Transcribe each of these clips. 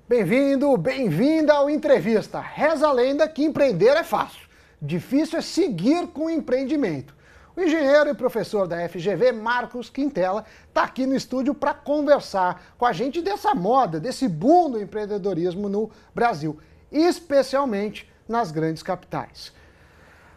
Bem-vindo, bem-vinda ao Entrevista. Reza a lenda que empreender é fácil. Difícil é seguir com o empreendimento. O engenheiro e professor da FGV, Marcos Quintela, está aqui no estúdio para conversar com a gente dessa moda, desse boom do empreendedorismo no Brasil, especialmente nas grandes capitais.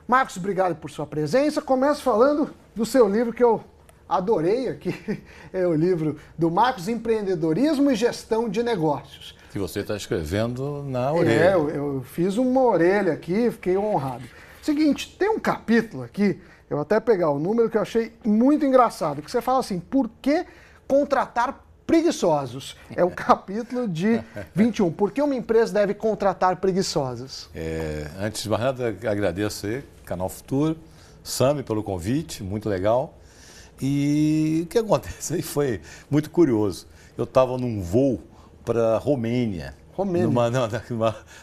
Marcos, obrigado por sua presença. Começo falando do seu livro que eu adorei aqui, é o livro do Marcos, Empreendedorismo e Gestão de Negócios. Que você está escrevendo na orelha. Eu fiz uma orelha aqui, fiquei honrado. Seguinte, tem um capítulo aqui, eu vou até pegar o número que eu achei muito engraçado, que você fala assim, por que contratar preguiçosos? É o capítulo de 21. Por que uma empresa deve contratar preguiçosos? Antes de mais nada, agradeço aí, Canal Futuro, Sami pelo convite, muito legal. E o que acontece aí foi muito curioso. Eu estava num voo para Romênia.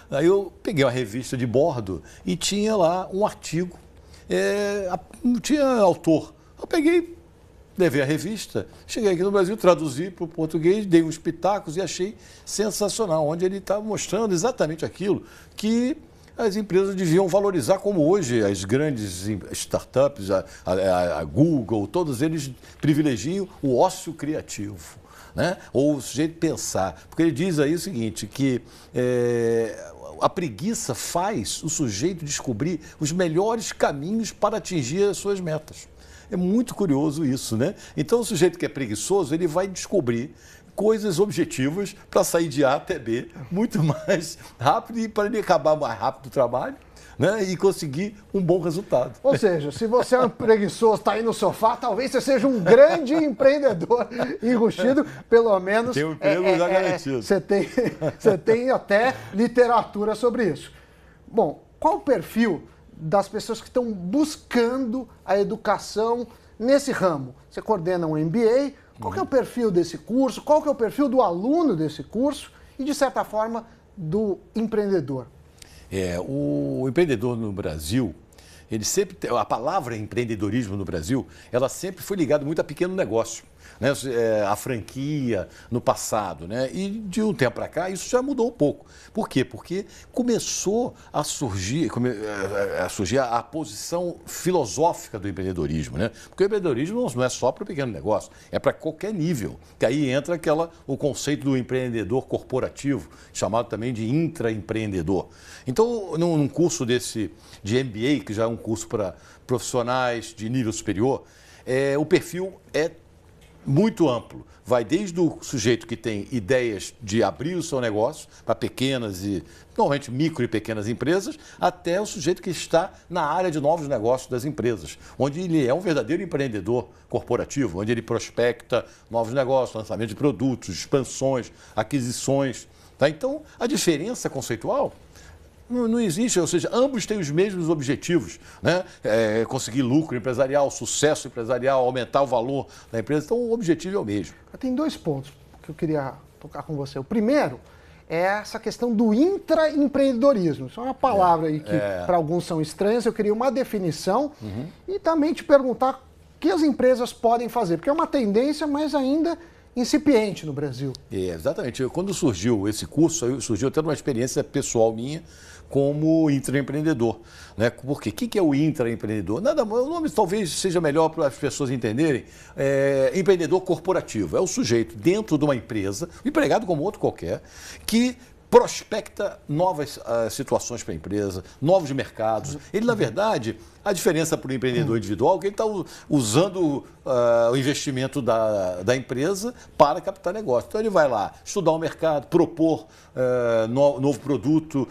Aí eu peguei uma revista de bordo e tinha lá um artigo, não tinha autor. Eu peguei, levei a revista, cheguei aqui no Brasil, traduzi para o português, dei uns pitacos e achei sensacional, onde ele estava mostrando exatamente aquilo que as empresas deviam valorizar, como hoje as grandes startups, a Google, todos eles privilegiam o ócio criativo. Né? Ou o sujeito pensar, porque ele diz aí o seguinte, que a preguiça faz o sujeito descobrir os melhores caminhos para atingir as suas metas. É muito curioso isso, né? Então o sujeito que é preguiçoso, ele vai descobrir coisas objetivas para sair de A até B muito mais rápido e para ele acabar mais rápido o trabalho, né? E conseguir um bom resultado. Ou seja, se você é um preguiçoso, está aí no sofá, talvez você seja um grande empreendedor enrustido, pelo menos... Tem um emprego já garantido. Você tem até literatura sobre isso. Bom, qual o perfil das pessoas que estão buscando a educação nesse ramo? Você coordena um MBA, qual que é o perfil desse curso? Qual que é o perfil do aluno desse curso? E, de certa forma, do empreendedor? O empreendedor no Brasil, ele sempre a palavra empreendedorismo no Brasil, ela sempre foi ligada muito a pequeno negócio, né? A franquia no passado, né? E de um tempo para cá isso já mudou um pouco. Por quê? Porque começou a surgir a posição filosófica do empreendedorismo, né? Porque o empreendedorismo não é só para o pequeno negócio, é para qualquer nível. Que aí entra o conceito do empreendedor corporativo, chamado também de intraempreendedor. Então, num curso de MBA, que já é um curso para profissionais de nível superior, o perfil é muito amplo. Vai desde o sujeito que tem ideias de abrir o seu negócio para pequenas e, normalmente, micro e pequenas empresas, até o sujeito que está na área de novos negócios das empresas, onde ele é um verdadeiro empreendedor corporativo, onde ele prospecta novos negócios, lançamento de produtos, expansões, aquisições. Tá? Então, a diferença conceitual não existe, ou seja, ambos têm os mesmos objetivos, né? Conseguir lucro empresarial, sucesso empresarial, aumentar o valor da empresa. Então, o objetivo é o mesmo. Tem dois pontos que eu queria tocar com você. O primeiro é essa questão do intraempreendedorismo. Isso é uma palavra aí que para alguns são estranhas. Eu queria uma definição e também te perguntar o que as empresas podem fazer, porque é uma tendência, mas ainda incipiente no Brasil. Exatamente. Quando surgiu esse curso, surgiu até uma experiência pessoal minha como intraempreendedor. Né? Por quê? O que é o intraempreendedor? O nome talvez seja melhor para as pessoas entenderem. Empreendedor corporativo. É o sujeito dentro de uma empresa, empregado como outro qualquer, que prospecta novas situações para a empresa, novos mercados. Ele, na verdade, a diferença para o empreendedor individual é que ele está usando o investimento da empresa para captar negócio. Então, ele vai lá estudar o mercado, propor novo produto,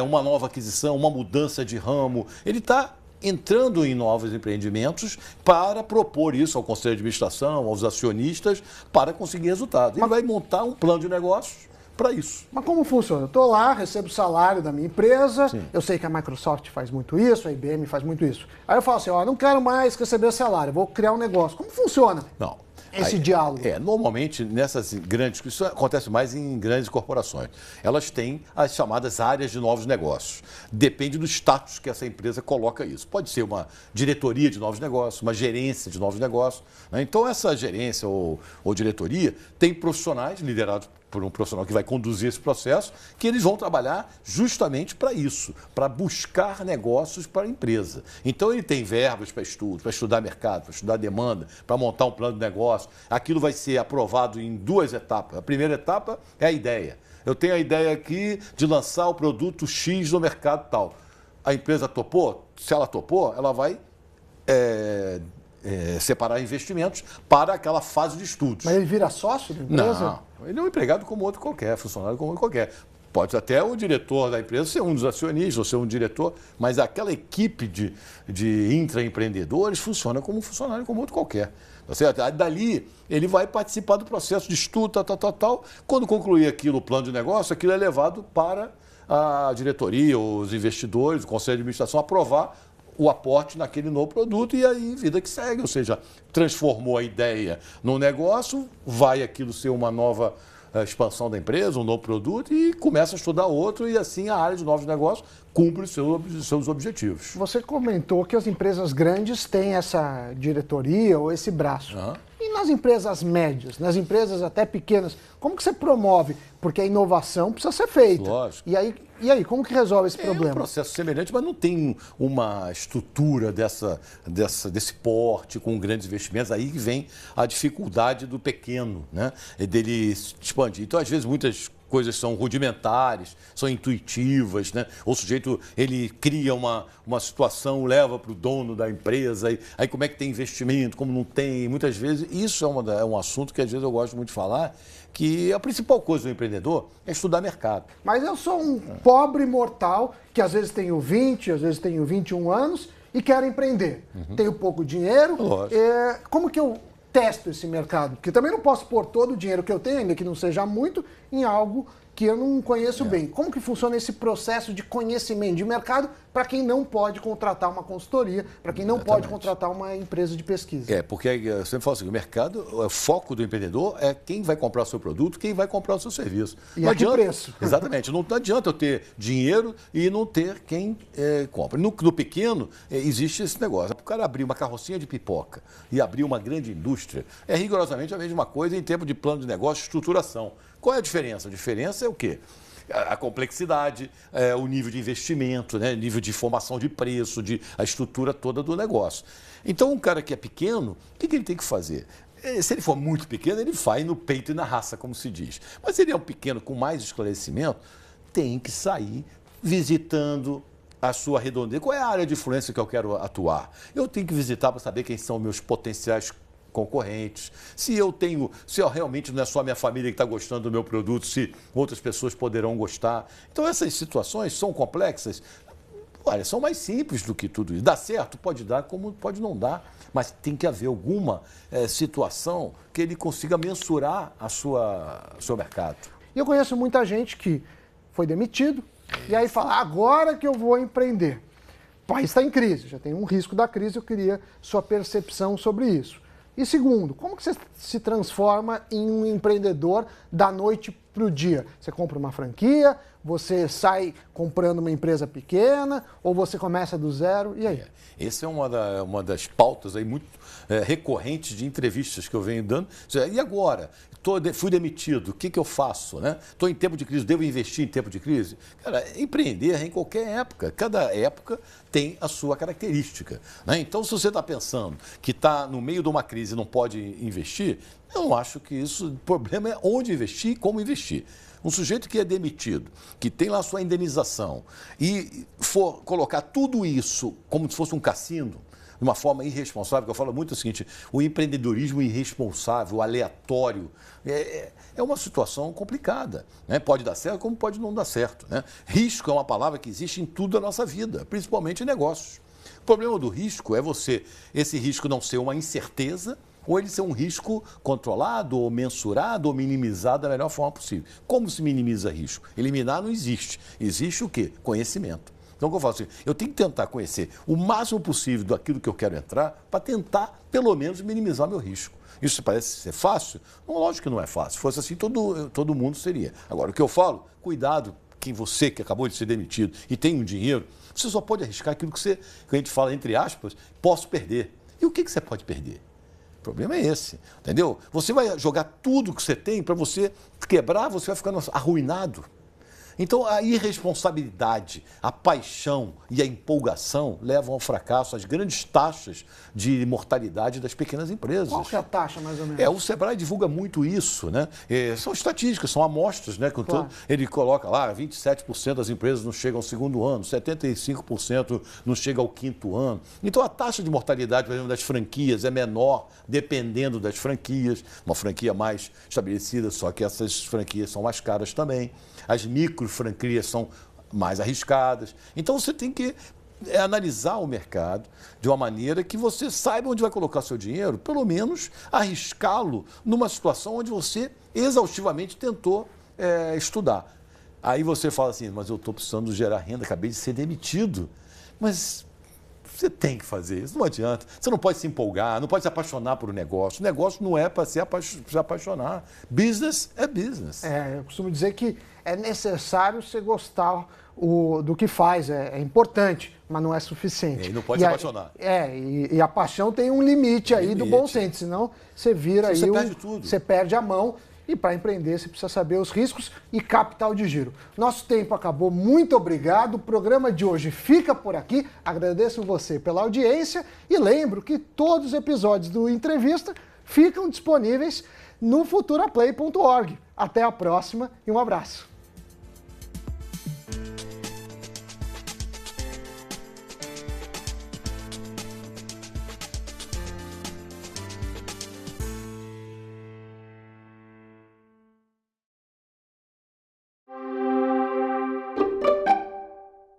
uma nova aquisição, uma mudança de ramo. Ele está entrando em novos empreendimentos para propor isso ao conselho de administração, aos acionistas, para conseguir resultado. Ele vai montar um plano de negócios para isso. Mas como funciona? Eu estou lá, recebo o salário da minha empresa, Sim. Eu sei que a Microsoft faz muito isso, a IBM faz muito isso. Aí eu falo assim, não quero mais receber salário, vou criar um negócio. Como funciona? Não. esse diálogo? Normalmente nessas grandes, isso acontece mais em grandes corporações. Elas têm as chamadas áreas de novos negócios. Depende do status que essa empresa coloca isso. Pode ser uma diretoria de novos negócios, uma gerência de novos negócios, né? Então essa gerência ou diretoria tem profissionais liderados por um profissional que vai conduzir esse processo, que eles vão trabalhar justamente para isso, para buscar negócios para a empresa. Então, ele tem verbas para estudo, para estudar mercado, para estudar demanda, para montar um plano de negócio. Aquilo vai ser aprovado em 2 etapas. A primeira etapa é a ideia. Eu tenho a ideia aqui de lançar o produto X no mercado tal. A empresa topou? Se ela topou, ela vai separar investimentos para aquela fase de estudos. Mas ele vira sócio da empresa? Não, ele é um empregado como outro qualquer, funcionário como outro qualquer. Pode até o diretor da empresa ser um dos acionistas ou ser um diretor, mas aquela equipe de intraempreendedores funciona como um funcionário como outro qualquer. Tá certo? Aí, dali, ele vai participar do processo de estudo, tal. Quando concluir aquilo, o plano de negócio, aquilo é levado para a diretoria, os investidores, o conselho de administração aprovar o aporte naquele novo produto e aí vida que segue. Ou seja, transformou a ideia no negócio, vai aquilo ser uma nova expansão da empresa, um novo produto e começa a estudar outro e assim a área de novos negócios cumpre os seus objetivos. Você comentou que as empresas grandes têm essa diretoria ou esse braço. E nas empresas médias, nas empresas até pequenas, como que você promove? Porque a inovação precisa ser feita. Lógico. E aí, como que resolve esse problema? É um processo semelhante, mas não tem uma estrutura desse porte, com grandes investimentos. Aí que vem a dificuldade do pequeno, né? Dele expandir. Então, às vezes, muitas coisas são rudimentares, são intuitivas, né? O sujeito, ele cria uma situação, leva para o dono da empresa, aí como é que tem investimento, como não tem, muitas vezes, isso é um assunto que às vezes eu gosto muito de falar, que a principal coisa do empreendedor é estudar mercado. Mas eu sou um pobre mortal, que às vezes tenho 20, às vezes tenho 21 anos e quero empreender. Tenho pouco dinheiro, como que eu testo esse mercado? Porque também não posso pôr todo o dinheiro que eu tenho, ainda que não seja muito, em algo que eu não conheço bem. Como que funciona esse processo de conhecimento de mercado para quem não pode contratar uma consultoria, para quem não pode contratar uma empresa de pesquisa? Porque eu sempre falo assim, o mercado, o foco do empreendedor é quem vai comprar o seu produto, quem vai comprar o seu serviço. E a que preço? Exatamente. Não adianta eu ter dinheiro e não ter quem compra. No pequeno, existe esse negócio. O cara abrir uma carrocinha de pipoca e abrir uma grande indústria é rigorosamente a mesma coisa em termos de plano de negócio e estruturação. Qual é a diferença? A diferença é o quê? A complexidade, o nível de investimento, né? Nível de formação de preço, a estrutura toda do negócio. Então, um cara que é pequeno, o que ele tem que fazer? Se ele for muito pequeno, ele vai no peito e na raça, como se diz. Mas se ele é um pequeno com mais esclarecimento, tem que sair visitando a sua redondeza. Qual é a área de influência que eu quero atuar? Eu tenho que visitar para saber quem são meus potenciais concorrentes, se realmente não é só a minha família que está gostando do meu produto, se outras pessoas poderão gostar. Então essas situações são complexas, olha, são mais simples do que tudo isso. Dá certo? Pode dar, como pode não dar, mas tem que haver alguma situação que ele consiga mensurar o seu mercado. E eu conheço muita gente que foi demitido e aí fala, agora que eu vou empreender. O país está em crise, já tem um risco da crise, eu queria sua percepção sobre isso. E segundo, como que você se transforma em um empreendedor da noite para o dia? Você compra uma franquia, você sai comprando uma empresa pequena ou você começa do zero, e aí? Essa é uma das pautas aí muito recorrentes de entrevistas que eu venho dando. E agora? Fui demitido, o que eu faço? Estou em tempo de crise, devo investir em tempo de crise? Cara, empreender é em qualquer época. Cada época tem a sua característica. Então, se você está pensando que está no meio de uma crise e não pode investir, eu acho que o problema é onde investir e como investir. Um sujeito que é demitido, que tem lá a sua indenização e for colocar tudo isso como se fosse um cassino, de uma forma irresponsável, que eu falo muito o seguinte, o empreendedorismo irresponsável, aleatório, é uma situação complicada. Pode dar certo, como pode não dar certo. Risco é uma palavra que existe em tudo da nossa vida, principalmente em negócios. O problema do risco é esse risco não ser uma incerteza, ou ele ser um risco controlado, ou mensurado, ou minimizado da melhor forma possível. Como se minimiza risco? Eliminar não existe. Existe o quê? Conhecimento. Então, o que eu falo assim, eu tenho que tentar conhecer o máximo possível daquilo que eu quero entrar para tentar, pelo menos, minimizar meu risco. Isso parece ser fácil? Não, lógico que não é fácil. Se fosse assim, todo mundo seria. Agora, o que eu falo, cuidado, quem você que acabou de ser demitido e tem um dinheiro, você só pode arriscar aquilo que a gente fala, entre aspas, posso perder. E o que você pode perder? O problema é esse, entendeu? Você vai jogar tudo que você tem para você quebrar, você vai ficando arruinado. Então, a irresponsabilidade, a paixão e a empolgação levam ao fracasso as grandes taxas de mortalidade das pequenas empresas. Qual que é a taxa, mais ou menos? O Sebrae divulga muito isso, né? São estatísticas, são amostras, né? Claro. Ele coloca lá, 27% das empresas não chegam ao segundo ano, 75% não chegam ao quinto ano. Então, a taxa de mortalidade, por exemplo, das franquias é menor, dependendo das franquias. Uma franquia mais estabelecida, só que essas franquias são mais caras também. As micro franquias são mais arriscadas. Então, você tem que analisar o mercado de uma maneira que você saiba onde vai colocar seu dinheiro, pelo menos arriscá-lo numa situação onde você exaustivamente tentou estudar. Aí você fala assim, mas eu estou precisando gerar renda, acabei de ser demitido. Mas você tem que fazer isso, não adianta. Você não pode se empolgar, não pode se apaixonar por um negócio. O negócio não é para se apaixonar. Business é business. Eu costumo dizer que é necessário você gostar do que faz, é importante, mas não é suficiente. E não pode se apaixonar. E a paixão tem um limite aí do bom senso, senão você vira aí... Você perde tudo. Você perde a mão. E para empreender, você precisa saber os riscos e capital de giro. Nosso tempo acabou, muito obrigado. O programa de hoje fica por aqui. Agradeço você pela audiência e lembro que todos os episódios do Entrevista ficam disponíveis no futuraplay.org. Até a próxima e um abraço.